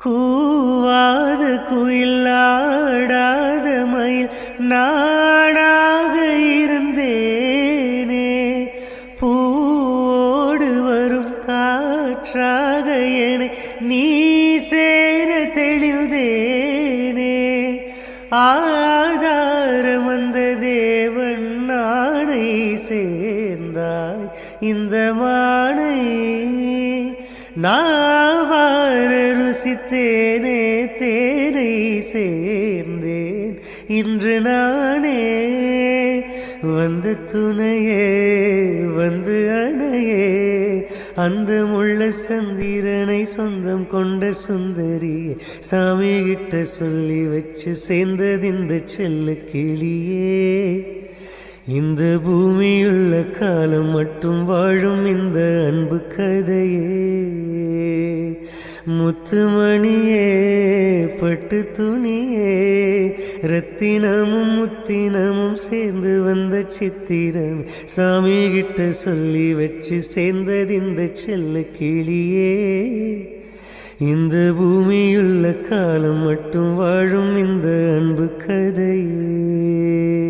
கூவாத குயில் ஆடாத மயில் நாடாக இருந்தேனே, பூவோடு வரும் காற்றாக என நீ சேர தெளிந்தேனே, ஆதாரம் வந்த தேவன் நானை சேர்ந்தாய் இந்த மானை, நாவார ருசித்தேனே தேனை சேர்ந்தேன் இன்று நானே, வந்த துணையே வந்து அணையே, அந்த முள்ள சந்திரனை சொந்தம் கொண்ட சுந்தரியே, சாமி கிட்ட சொல்லி வச்சு சேர்ந்தது இந்த செல்ல கிளியே, இந்த பூமியுள்ள காலம் மட்டும் வாழும் இந்த அன்பு கதையே, முத்துமணியே பட்டு துணியே, ரத்தினமும் முத்தினமும் சேர்ந்து வந்த சித்திரம், சாமி கிட்ட சொல்லி வச்சு சேர்ந்தது இந்த செல்ல கிளியே, இந்த பூமியுள்ள காலம் மட்டும் வாழும் இந்த அன்பு கதையே.